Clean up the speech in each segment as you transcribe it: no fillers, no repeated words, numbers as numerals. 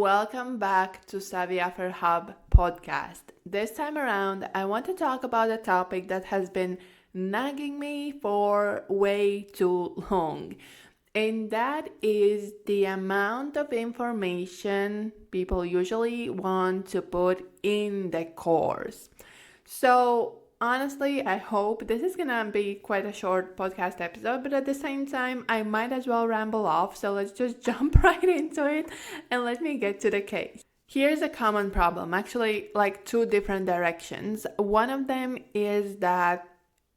welcome back to Savvy After Hub podcast. This time around, I want to talk about a topic that has been nagging me for way too long, and that is the amount of information people usually want to put in the course. So, honestly, I hope this is gonna be quite a short podcast episode, but at the same time, I might as well ramble off. So, let's just jump right into it and let me get to the case. Here's a common problem, actually, like two different directions. One of them is that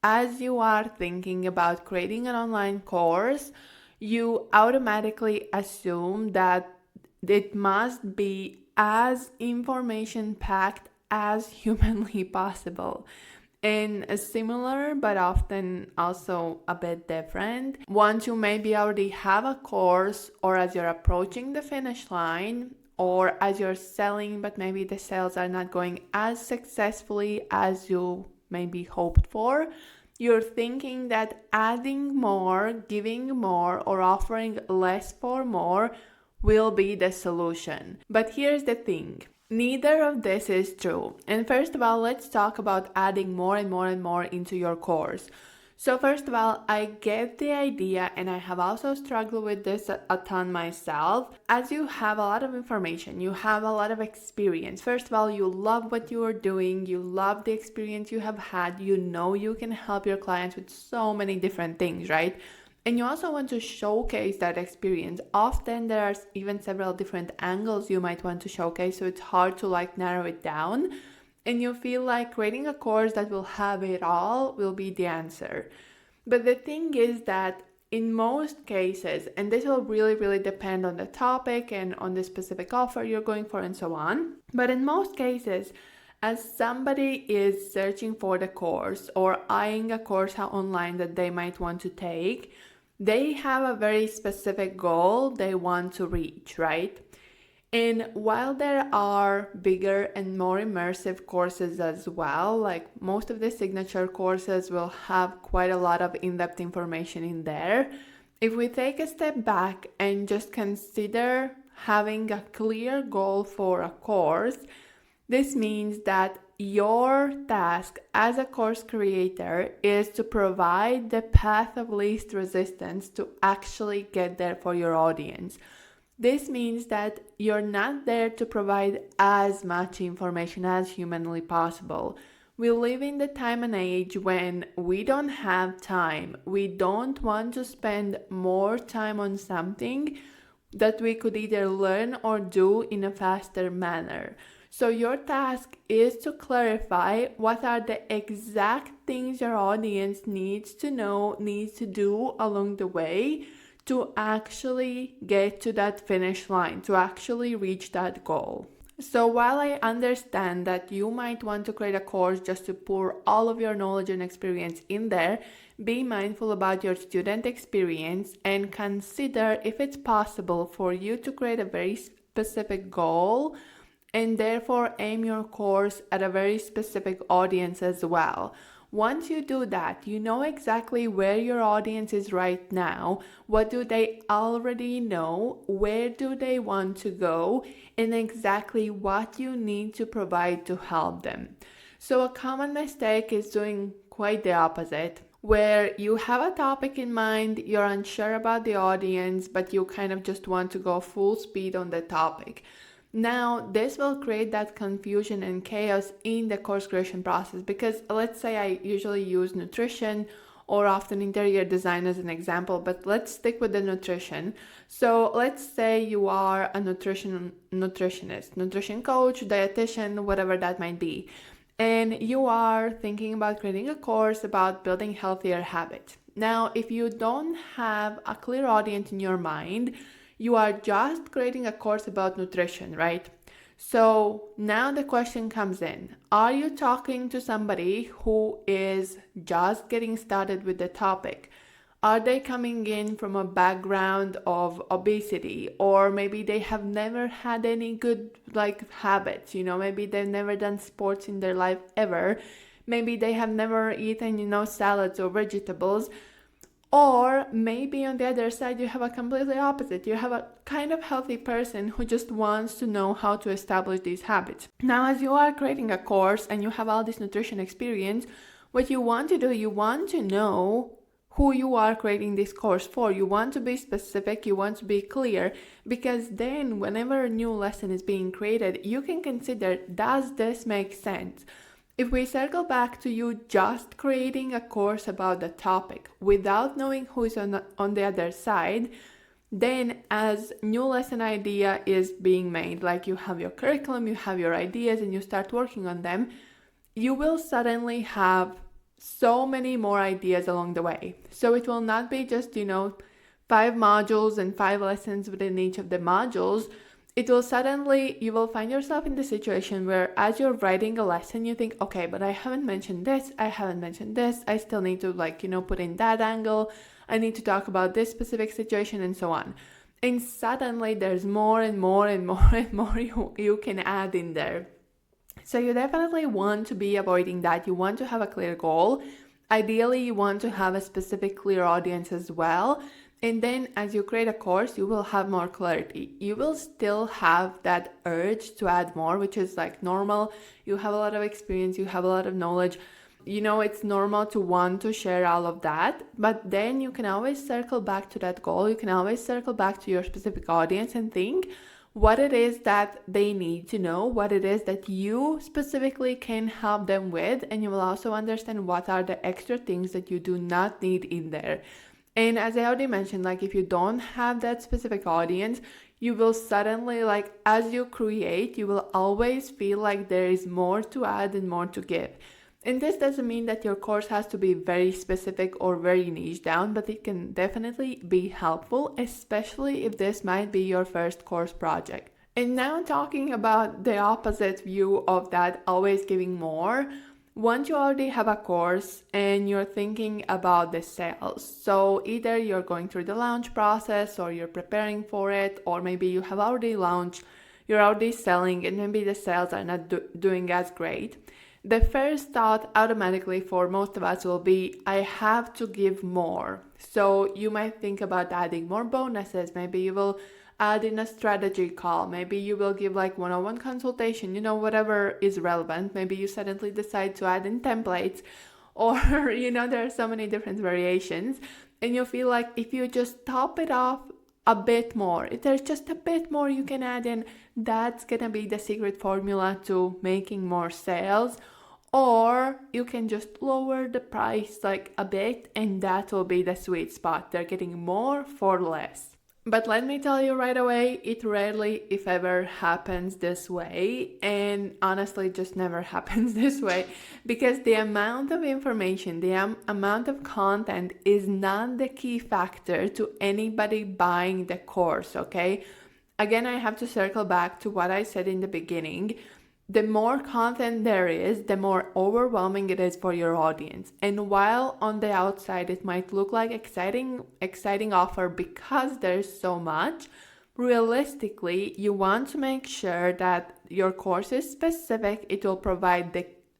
as you are thinking about creating an online course, you automatically assume that it must be as information packed as humanly possible. And a similar, but often also a bit different. Once you maybe already have a course, or as you're approaching the finish line, or as you're selling, but maybe the sales are not going as successfully as you maybe hoped for, you're thinking that adding more, giving more, or offering less for more will be the solution. But here's the thing. Neither of this is true. And first of all, let's talk about adding more and more and more into your course. So first of all, I get the idea, and I have also struggled with this a ton myself. As you have a lot of information, you have a lot of experience. First of all, you love what you are doing, you love the experience you have had, you know you can help your clients with so many different things, right? And you also want to showcase that experience. Often there are even several different angles you might want to showcase, so it's hard to narrow it down. And you feel like creating a course that will have it all will be the answer. But the thing is that in most cases, and this will really depend on the topic and on the specific offer you're going for and so on, but in most cases, as somebody is searching for the course or eyeing a course online that they might want to take, they have a very specific goal they want to reach, right? And while there are bigger and more immersive courses as well, like most of the signature courses will have quite a lot of in-depth information in there. If we take a step back and just consider having a clear goal for a course, this means that your task as a course creator is to provide the path of least resistance to actually get there for your audience. This means that you're not there to provide as much information as humanly possible. We live in the time and age when we don't have time. We don't want to spend more time on something that we could either learn or do in a faster manner. So your task is to clarify what are the exact things your audience needs to know, needs to do along the way to actually get to that finish line, to actually reach that goal. So while I understand that you might want to create a course just to pour all of your knowledge and experience in there, be mindful about your student experience and consider if it's possible for you to create a very specific goal and therefore aim your course at a very specific audience as well. Once you do that, you know exactly where your audience is right now, what do they already know, where do they want to go, and exactly what you need to provide to help them. So a common mistake is doing quite the opposite, where you have a topic in mind, you're unsure about the audience, but you kind of just want to go full speed on the topic. Now, this will create that confusion and chaos in the course creation process because let's say I usually use nutrition or often interior design as an example, but let's stick with the nutrition. So let's say you are a nutritionist, nutrition coach, dietitian, whatever that might be, and you are thinking about creating a course about building healthier habits. Now, if you don't have a clear audience in your mind, you are just creating a course about nutrition, right? So now the question comes in. Are you talking to somebody who is just getting started with the topic? Are they coming in from a background of obesity, or maybe they have never had any good habits, maybe they've never done sports in their life ever. Maybe they have never eaten, salads or vegetables. Or maybe on the other side, you have a completely opposite. You have a kind of healthy person who just wants to know how to establish these habits. Now, as you are creating a course and you have all this nutrition experience, what you want to do, you want to know who you are creating this course for. You want to be specific, you want to be clear, because then whenever a new lesson is being created, you can consider, does this make sense? If we circle back to you just creating a course about the topic without knowing who's on the other side, then as new lesson idea is being made, like you have your curriculum, you have your ideas, and you start working on them, you will suddenly have so many more ideas along the way. So it will not be just, 5 modules and 5 lessons within each of the modules. It will suddenly, you will find yourself in the situation where as you're writing a lesson, you think, okay, but I haven't mentioned this, I still need to put in that angle, I need to talk about this specific situation and so on. And suddenly there's more and more and more and more you can add in there. So you definitely want to be avoiding that. You want to have a clear goal. Ideally, you want to have a specific clear audience as well. And then as you create a course, you will have more clarity. You will still have that urge to add more, which is normal. You have a lot of experience, you have a lot of knowledge. It's normal to want to share all of that, but then you can always circle back to that goal. You can always circle back to your specific audience and think what it is that they need to know, what it is that you specifically can help them with, and you will also understand what are the extra things that you do not need in there. And as I already mentioned, if you don't have that specific audience, you will suddenly, as you create, you will always feel like there is more to add and more to give. And this doesn't mean that your course has to be very specific or very niche down, but it can definitely be helpful, especially if this might be your first course project. And now talking about the opposite view of that, always giving more. Once you already have a course and you're thinking about the sales, so either you're going through the launch process or you're preparing for it, or maybe you have already launched, you're already selling, and maybe the sales are not doing as great. The first thought automatically for most of us will be, I have to give more. So you might think about adding more bonuses. Maybe you will add in a strategy call. Maybe you will give one-on-one consultation, whatever is relevant. Maybe you suddenly decide to add in templates, or, there are so many different variations. And you feel like if you just top it off a bit more, if there's just a bit more you can add in, that's gonna be the secret formula to making more sales. Or you can just lower the price a bit, and that will be the sweet spot. They're getting more for less. But let me tell you right away, it rarely, if ever, happens this way. And honestly, it just never happens this way, because the amount of information, the amount of content is not the key factor to anybody buying the course, okay? Again, I have to circle back to what I said in the beginning. The more content there is, the more overwhelming it is for your audience. And while on the outside it might look like exciting offer because there's so much, realistically, you want to make sure that your course is specific. It will provide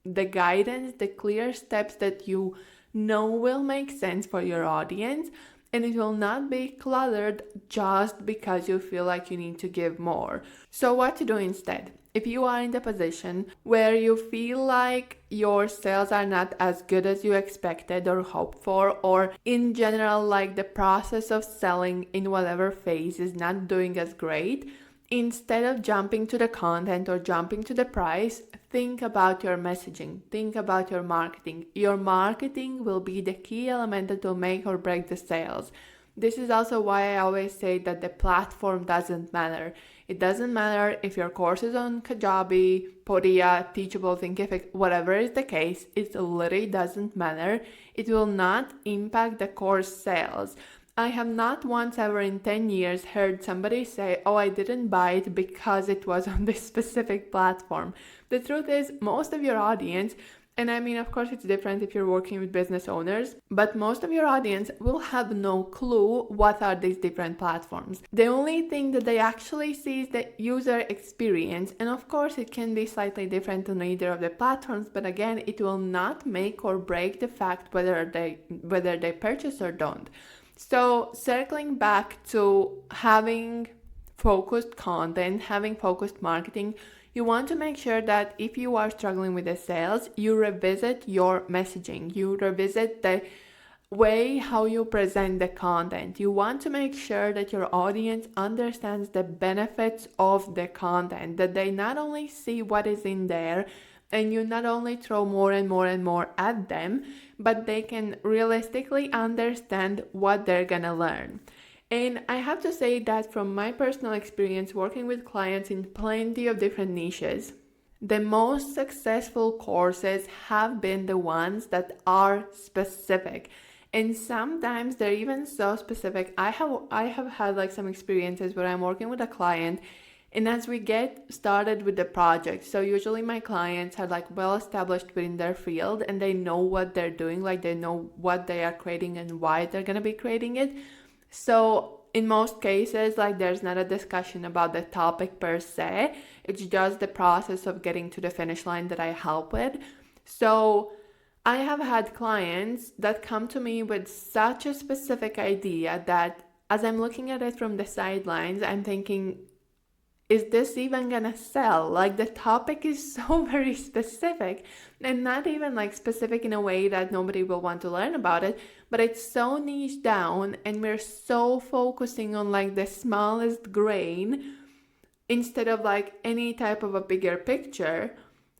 the guidance, the clear steps that you know will make sense for your audience, and it will not be cluttered just because you feel like you need to give more. So what to do instead? If you are in the position where you feel like your sales are not as good as you expected or hoped for, or in general, the process of selling in whatever phase is not doing as great, instead of jumping to the content or jumping to the price, think about your messaging, think about your marketing. Your marketing will be the key element that will make or break the sales. This is also why I always say that the platform doesn't matter. It doesn't matter if your course is on Kajabi, Podia, Teachable, Thinkific, whatever is the case, it literally doesn't matter. It will not impact the course sales. I have not once ever in 10 years heard somebody say, oh, I didn't buy it because it was on this specific platform. The truth is, most of your audience And I mean, of course, it's different if you're working with business owners, but most of your audience will have no clue what are these different platforms. The only thing that they actually see is the user experience, and of course, it can be slightly different on either of the platforms, but again, it will not make or break the fact whether they purchase or don't. So, circling back to having focused content, having focused marketing, you want to make sure that if you are struggling with the sales, you revisit your messaging, you revisit the way how you present the content. You want to make sure that your audience understands the benefits of the content, that they not only see what is in there and you not only throw more and more and more at them, but they can realistically understand what they're gonna learn. And I have to say that from my personal experience working with clients in plenty of different niches, the most successful courses have been the ones that are specific. And sometimes they're even so specific. I have had like some experiences where I'm working with a client, and as we get started with the project, so usually my clients are like well established within their field and they know what they're doing, like they know what they are creating and why they're gonna be creating it. So in most cases, like there's not a discussion about the topic per se. It's just the process of getting to the finish line that I help with. So I have had clients that come to me with such a specific idea that as I'm looking at it from the sidelines, I'm thinking, is this even gonna sell? Like the topic is so very specific and not even like specific in a way that nobody will want to learn about it, but it's so niche down and we're so focusing on like the smallest grain instead of like any type of a bigger picture.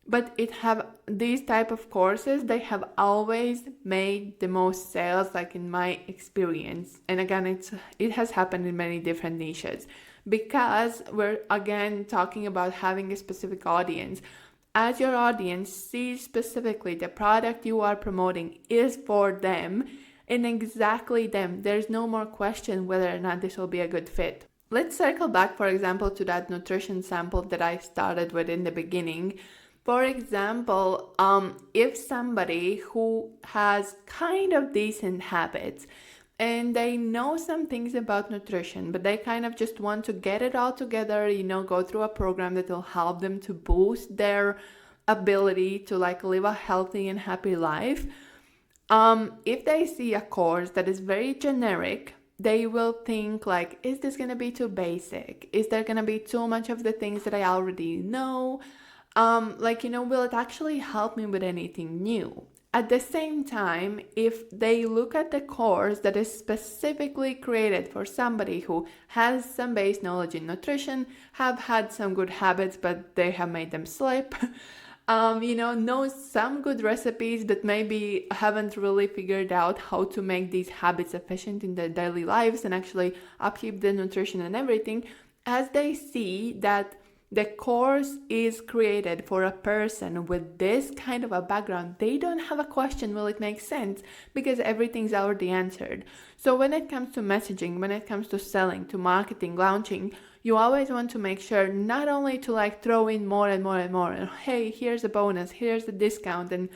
But it have these type of courses, they have always made the most sales, like in my experience. And again, it has happened in many different niches because we're again talking about having a specific audience. As your audience sees specifically the product you are promoting is for them and exactly them, there's no more question whether or not this will be a good fit. Let's circle back, for example, to that nutrition sample that I started with in the beginning. For example, if somebody who has kind of decent habits and they know some things about nutrition, but they kind of just want to get it all together, go through a program that will help them to boost their ability to like live a healthy and happy life. If they see a course that is very generic, they will think like, is this going to be too basic? Is there going to be too much of the things that I already know? Will it actually help me with anything new? At the same time, if they look at the course that is specifically created for somebody who has some base knowledge in nutrition, have had some good habits, but they have made them slip, knows some good recipes that maybe haven't really figured out how to make these habits efficient in their daily lives and actually upkeep the nutrition and everything, as they see that the course is created for a person with this kind of a background, they don't have a question, will it make sense? Because everything's already answered. So when it comes to messaging, when it comes to selling, to marketing, launching, you always want to make sure not only to like throw in more and more and more, and hey, here's a bonus, here's a discount, and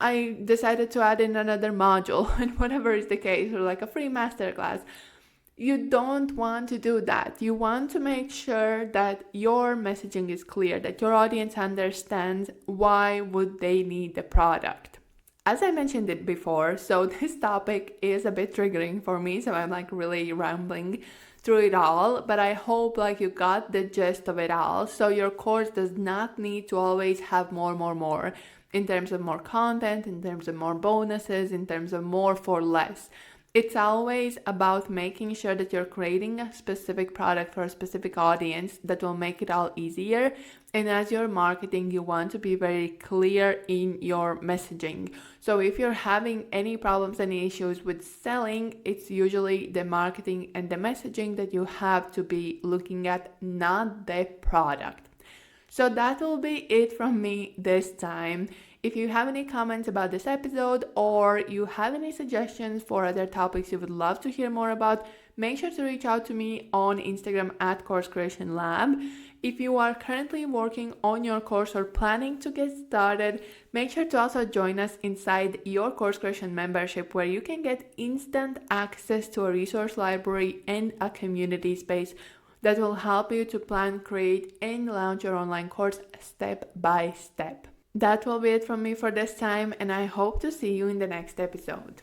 I decided to add in another module and whatever is the case, or like a free masterclass. You don't want to do that. You want to make sure that your messaging is clear, that your audience understands why would they need the product. As I mentioned it before, so this topic is a bit triggering for me, so I'm like really rambling through it all, but I hope like you got the gist of it all. So your course does not need to always have more in terms of more content, in terms of more bonuses, in terms of more for less. It's always about making sure that you're creating a specific product for a specific audience that will make it all easier. And as you're marketing, you want to be very clear in your messaging. So if you're having any problems, any issues with selling, it's usually the marketing and the messaging that you have to be looking at, not the product. So that will be it from me this time. If you have any comments about this episode or you have any suggestions for other topics you would love to hear more about, make sure to reach out to me on Instagram at Course Creation Lab. If you are currently working on your course or planning to get started, make sure to also join us inside your Course Creation membership, where you can get instant access to a resource library and a community space that will help you to plan, create, and launch your online course step by step. That will be it from me for this time, and I hope to see you in the next episode.